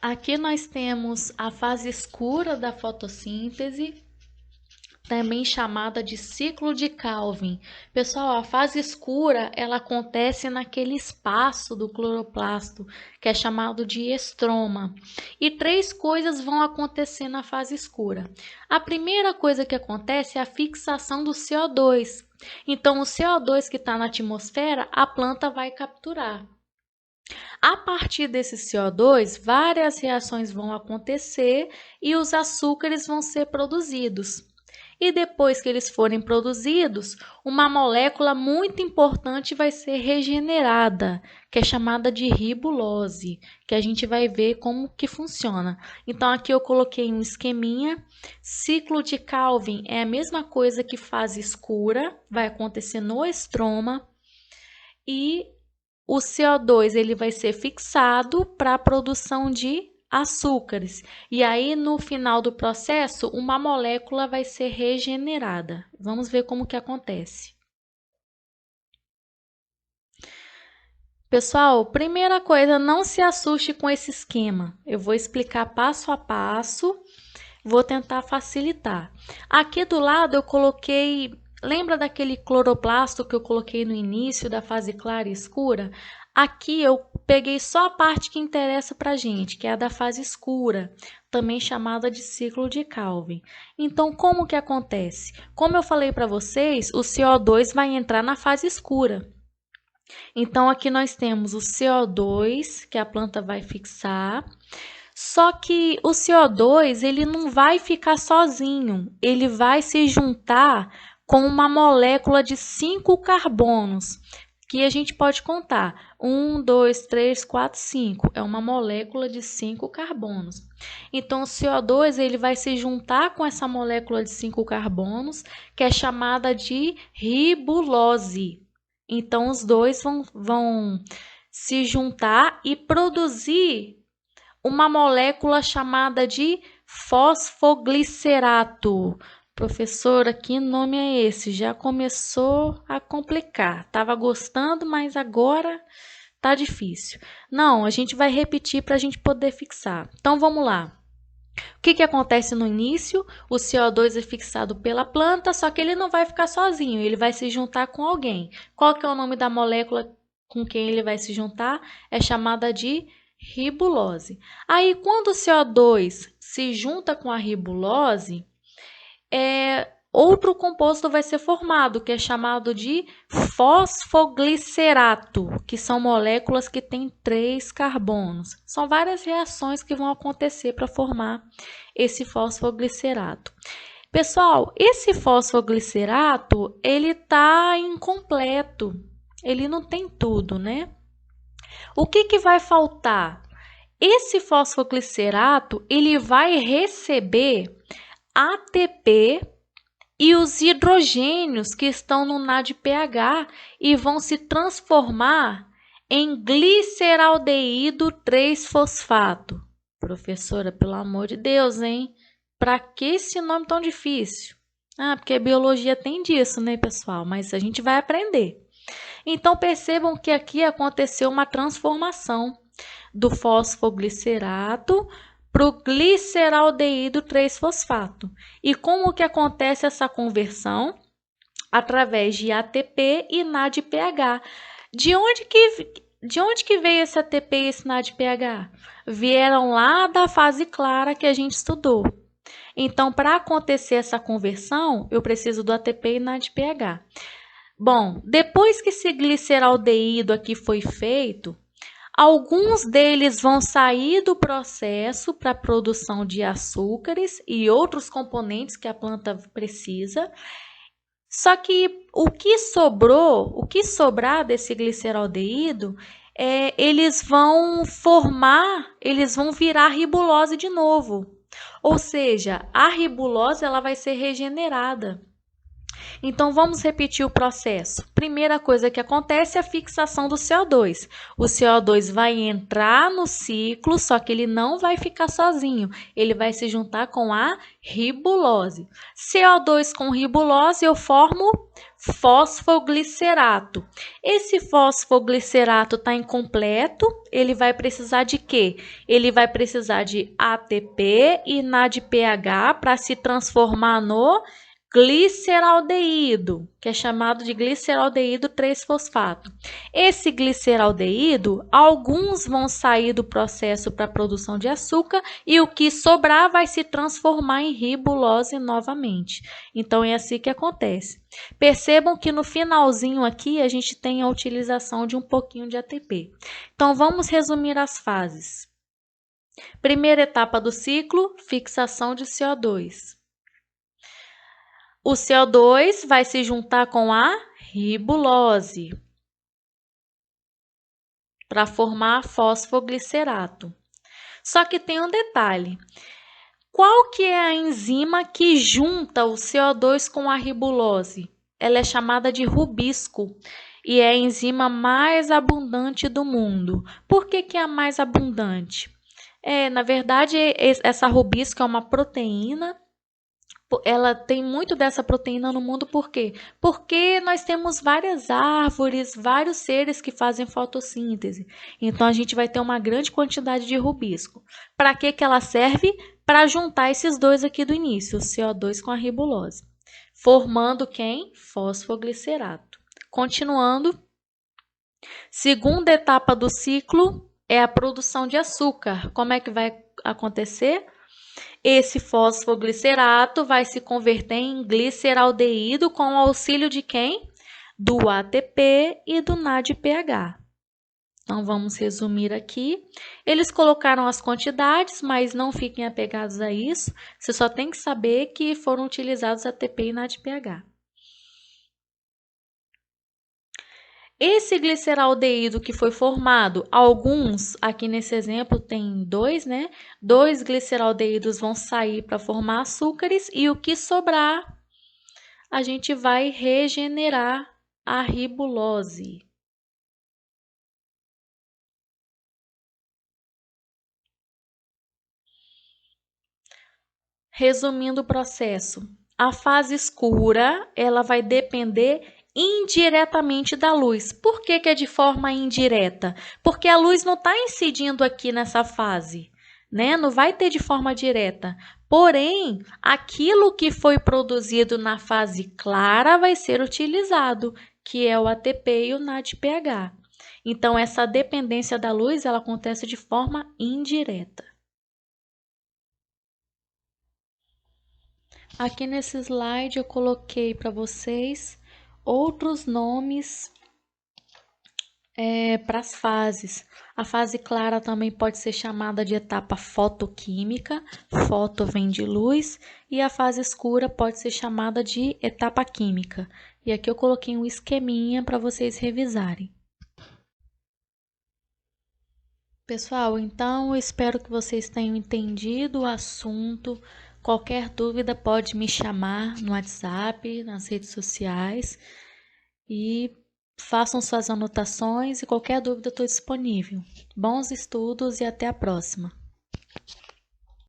Aqui nós temos a fase escura da fotossíntese, também chamada de ciclo de Calvin. Pessoal, a fase escura, ela acontece naquele espaço do cloroplasto, que é chamado de estroma. E três coisas vão acontecer na fase escura. A primeira coisa que acontece é a fixação do CO2. Então, o CO2 que está na atmosfera, a planta vai capturar. A partir desse CO2, várias reações vão acontecer e os açúcares vão ser produzidos. E depois que eles forem produzidos, uma molécula muito importante vai ser regenerada, que é chamada de ribulose, que a gente vai ver como que funciona. Então aqui eu coloquei um esqueminha. Ciclo de Calvin é a mesma coisa que fase escura, vai acontecer no estroma e o CO2 ele vai ser fixado para a produção de açúcares. E aí, no final do processo, uma molécula vai ser regenerada. Vamos ver como que acontece. Pessoal, primeira coisa, não se assuste com esse esquema. Eu vou explicar passo a passo, vou tentar facilitar. Aqui do lado eu coloquei, lembra daquele cloroplasto que eu coloquei no início da fase clara e escura? Aqui eu peguei só a parte que interessa para a gente, que é a da fase escura, também chamada de ciclo de Calvin. Então, como que acontece? Como eu falei para vocês, o CO2 vai entrar na fase escura. Então, aqui nós temos o CO2, que a planta vai fixar. Só que o CO2 ele não vai ficar sozinho, ele vai se juntar com uma molécula de 5 carbonos, que a gente pode contar. 1, 2, 3, 4, 5. É uma molécula de 5 carbonos. Então, o CO2 ele vai se juntar com essa molécula de 5 carbonos, que é chamada de ribulose. Então, os dois vão se juntar e produzir uma molécula chamada de fosfoglicerato. Professora, que nome é esse? Já começou a complicar. Tava gostando, mas agora tá difícil. Não, a gente vai repetir para a gente poder fixar. Então vamos lá. O que acontece no início? O CO2 é fixado pela planta, só que ele não vai ficar sozinho, ele vai se juntar com alguém. Qual que é o nome da molécula com quem ele vai se juntar? É chamada de ribulose. Aí, quando o CO2 se junta com a ribulose, outro composto vai ser formado, que é chamado de fosfoglicerato, que são moléculas que têm 3 carbonos. São várias reações que vão acontecer para formar esse fosfoglicerato. Pessoal, esse fosfoglicerato, ele está incompleto, ele não tem tudo, né? O que vai faltar? Esse fosfoglicerato, ele vai receber ATP e os hidrogênios que estão no NADPH e vão se transformar em gliceraldeído 3-fosfato. Professora, pelo amor de Deus, hein? Para que esse nome tão difícil? Porque a biologia tem disso, né, pessoal? Mas a gente vai aprender. Então, percebam que aqui aconteceu uma transformação do fosfoglicerato para o gliceraldeído 3-fosfato. E como que acontece essa conversão? Através de ATP e NADPH. De onde que veio esse ATP e esse NADPH? Vieram lá da fase clara que a gente estudou. Então, para acontecer essa conversão, eu preciso do ATP e NADPH. Bom, depois que esse gliceraldeído aqui foi feito, alguns deles vão sair do processo para a produção de açúcares e outros componentes que a planta precisa. Só que o que sobrar desse gliceraldeído, eles vão virar ribulose de novo. Ou seja, a ribulose ela vai ser regenerada. Então, vamos repetir o processo. Primeira coisa que acontece é a fixação do CO2. O CO2 vai entrar no ciclo, só que ele não vai ficar sozinho. Ele vai se juntar com a ribulose. CO2 com ribulose, eu formo fosfoglicerato. Esse fosfoglicerato está incompleto, ele vai precisar de quê? Ele vai precisar de ATP e NADPH para se transformar no gliceraldeído, que é chamado de gliceraldeído 3-fosfato. Esse gliceraldeído, alguns vão sair do processo para a produção de açúcar e o que sobrar vai se transformar em ribulose novamente. Então, é assim que acontece. Percebam que no finalzinho aqui a gente tem a utilização de um pouquinho de ATP. Então, vamos resumir as fases. Primeira etapa do ciclo, fixação de CO2. O CO2 vai se juntar com a ribulose para formar fosfoglicerato. Só que tem um detalhe. Qual que é a enzima que junta o CO2 com a ribulose? Ela é chamada de rubisco e é a enzima mais abundante do mundo. Por que é a mais abundante? Na verdade, essa rubisco é uma proteína. Ela tem muito dessa proteína no mundo, por quê? Porque nós temos várias árvores, vários seres que fazem fotossíntese. Então, a gente vai ter uma grande quantidade de rubisco. Para que ela serve? Para juntar esses dois aqui do início, o CO2 com a ribulose. Formando quem? Fosfoglicerato. Continuando. Segunda etapa do ciclo é a produção de açúcar. Como é que vai acontecer? Esse fosfoglicerato vai se converter em gliceraldeído com o auxílio de quem? Do ATP e do NADPH. Então, vamos resumir aqui. Eles colocaram as quantidades, mas não fiquem apegados a isso. Você só tem que saber que foram utilizados ATP e NADPH. Esse gliceraldeído que foi formado, alguns, aqui nesse exemplo tem 2, né? 2 gliceraldeídos vão sair para formar açúcares e o que sobrar, a gente vai regenerar a ribulose. Resumindo o processo, a fase escura, ela vai depender indiretamente da luz. Por que é de forma indireta? Porque a luz não está incidindo aqui nessa fase, né? Não vai ter de forma direta. Porém, aquilo que foi produzido na fase clara vai ser utilizado, que é o ATP e o NADPH. Então, essa dependência da luz, ela acontece de forma indireta. Aqui nesse slide eu coloquei para vocês outros nomes para as fases. A fase clara também pode ser chamada de etapa fotoquímica, foto vem de luz, e a fase escura pode ser chamada de etapa química. E aqui eu coloquei um esqueminha para vocês revisarem. Pessoal, então eu espero que vocês tenham entendido o assunto. Qualquer dúvida pode me chamar no WhatsApp, nas redes sociais e façam suas anotações e qualquer dúvida eu estou disponível. Bons estudos e até a próxima!